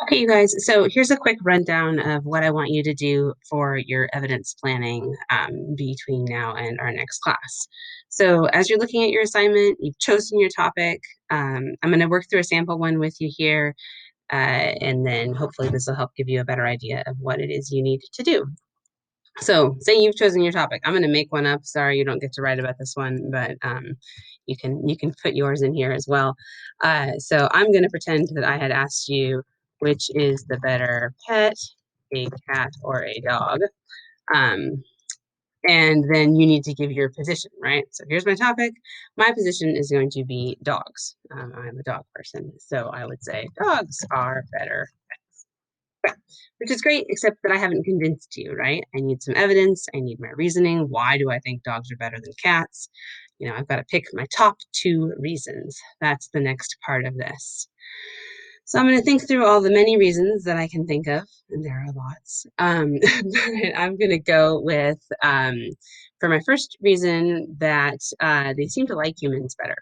Okay, you guys, so here's a quick rundown of what I want you to do for your evidence planning between now and our next class. So, as you're looking at your assignment, you've chosen your topic. I'm going to work through a sample one with you here, and then hopefully this will help give you a better idea of what it is you need to do. So, say you've chosen your topic. I'm going to make one up. Sorry, you don't get to write about this one, but you can put yours in here as well. So, I'm going to pretend that I had asked you which is the better pet, a cat or a dog. Um, and then you need to give your position, right? So here's my topic. My position is going to be dogs. I'm a dog person, so I would say dogs are better, which is great, except that I haven't convinced you, right? I need some evidence. I need my reasoning. Why do I think dogs are better than cats? I've got to pick my top two reasons. That's the next part of this. So I'm going to think through all the many reasons that I can think of, and there are lots. But I'm going to go with, for my first reason, that they seem to like humans better.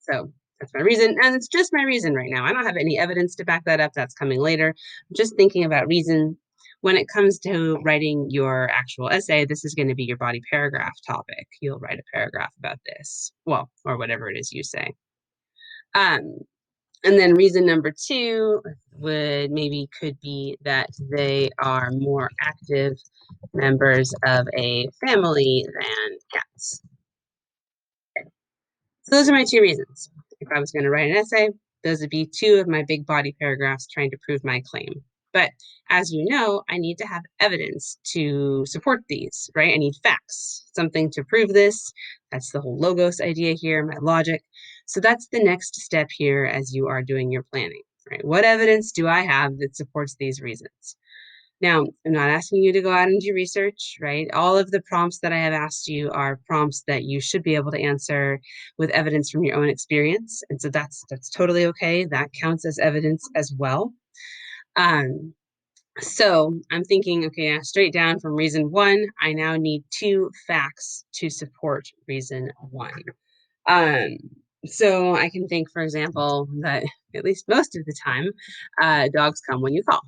So that's my reason, and it's just my reason right now. I don't have any evidence to back that up. That's coming later. I'm just thinking about reason. When it comes to writing your actual essay, this is going to be your body paragraph topic. You'll write a paragraph about this, well, or whatever it is you say. Um, and then reason number two could be that they are more active members of a family than cats. So those are my two reasons. If I was going to write an essay, those would be two of my big body paragraphs trying to prove my claim. But as you know, I need to have evidence to support these, right? I need facts, something to prove this. That's the whole logos idea here, my logic. So that's the next step here as you are doing your planning, right? What evidence do I have that supports these reasons? Now, I'm not asking you to go out and do research, right? All of the prompts that I have asked you are prompts that you should be able to answer with evidence from your own experience. And so that's totally okay. That counts as evidence as well. Um, so I'm thinking, okay, now straight down from reason one, I now need two facts to support reason one. Um, so I can think, for example, that at least most of the time, dogs come when you call.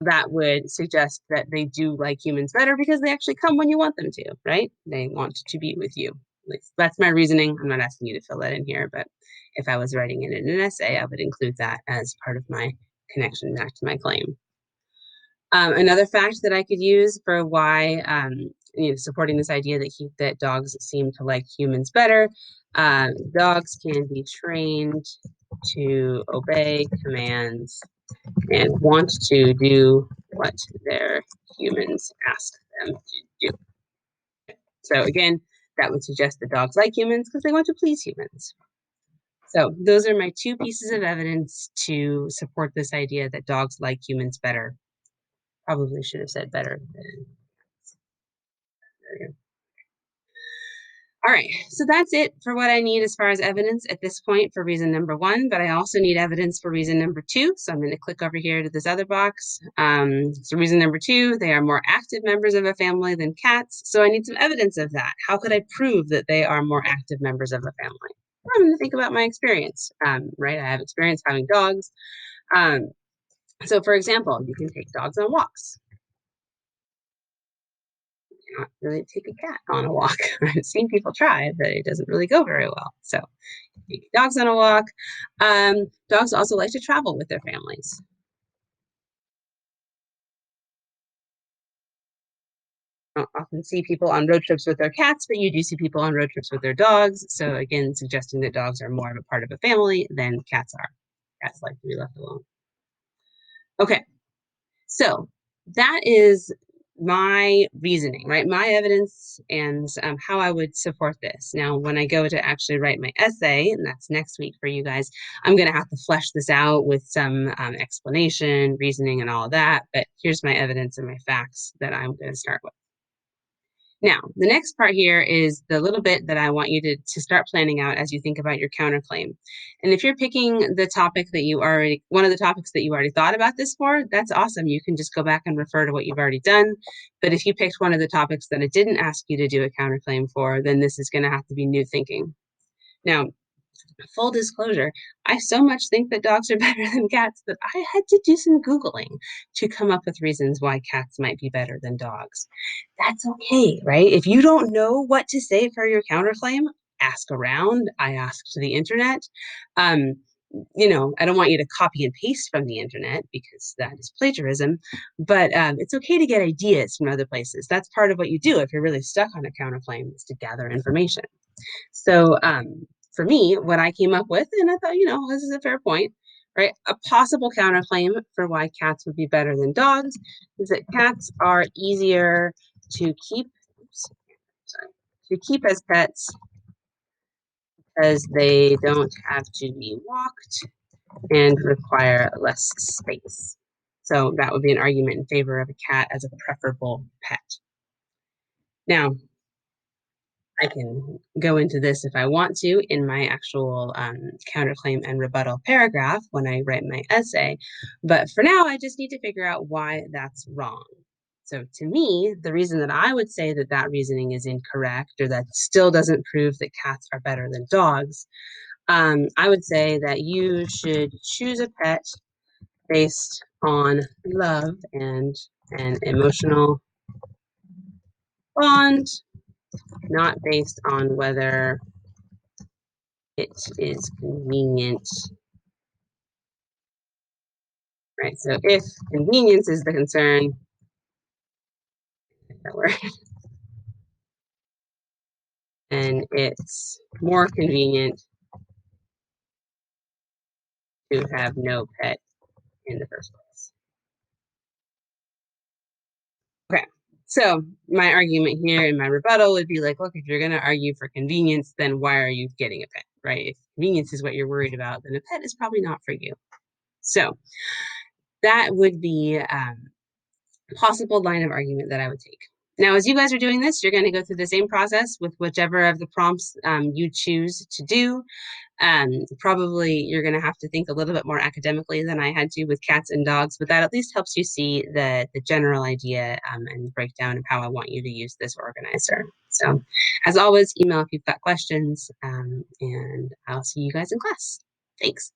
That would suggest that they do like humans better because they actually come when you want them to, right? They want to be with you. At least that's my reasoning. I'm not asking you to fill that in here, but if I was writing it in an essay, I would include that as part of my connection back to my claim. Another fact that I could use for why, supporting this idea that dogs seem to like humans better, dogs can be trained to obey commands and want to do what their humans ask them to do. So again, that would suggest that dogs like humans because they want to please humans. So those are my two pieces of evidence to support this idea that dogs like humans better. Probably should have said better than. All right, so that's it for what I need as far as evidence at this point for reason number one, but I also need evidence for reason number two. So I'm going to click over here to this other box. So reason number two, they are more active members of a family than cats. So I need some evidence of that. How could I prove that they are more active members of a family? I'm going to think about my experience, right? I have experience having dogs. Um, so for example, you can take dogs on walks. Not really take a cat on a walk. I've seen people try, but it doesn't really go very well. So take dogs on a walk. Dogs also like to travel with their families. I don't often see people on road trips with their cats, but you do see people on road trips with their dogs. So again, suggesting that dogs are more of a part of a family than cats are. Cats like to be left alone. Okay, so that is my reasoning, right? My evidence and how I would support this. Now, when I go to actually write my essay, and that's next week for you guys, I'm going to have to flesh this out with some explanation, reasoning, and all of that. But here's my evidence and my facts that I'm going to start with. Now, the next part here is the little bit that I want you to start planning out as you think about your counterclaim. And if you're picking the topic that one of the topics that you already thought about this for, that's awesome. You can just go back and refer to what you've already done. But if you picked one of the topics that it didn't ask you to do a counterclaim for, then this is going to have to be new thinking. Now, full disclosure, I so much think that dogs are better than cats that I had to do some Googling to come up with reasons why cats might be better than dogs. That's okay, right? If you don't know what to say for your counterclaim, ask around. I asked the internet. Um, I don't want you to copy and paste from the internet because that is plagiarism, but it's okay to get ideas from other places. That's part of what you do if you're really stuck on a counterclaim is to gather information. So for me, what I came up with, and I thought, this is a fair point, right? A possible counterclaim for why cats would be better than dogs is that cats are easier to keep, sorry, to keep as pets because they don't have to be walked and require less space. So that would be an argument in favor of a cat as a preferable pet. Now, I can go into this if I want to in my actual counterclaim and rebuttal paragraph when I write my essay. But for now, I just need to figure out why that's wrong. So to me, the reason that I would say that that reasoning is incorrect or that still doesn't prove that cats are better than dogs, I would say that you should choose a pet based on love and an emotional bond, not based on whether it is convenient, right? So if convenience is the concern, that word, and it's more convenient to have no pet in the first place. Okay, so my argument here in my rebuttal would be like, look, if you're going to argue for convenience, then why are you getting a pet, right? If convenience is what you're worried about, then a pet is probably not for you. So that would be possible line of argument that I would take. Now, as you guys are doing this, you're going to go through the same process with whichever of the prompts you choose to do. Probably you're going to have to think a little bit more academically than I had to with cats and dogs, but that at least helps you see the general idea and breakdown of how I want you to use this organizer. So as always, email if you've got questions, and I'll see you guys in class. Thanks.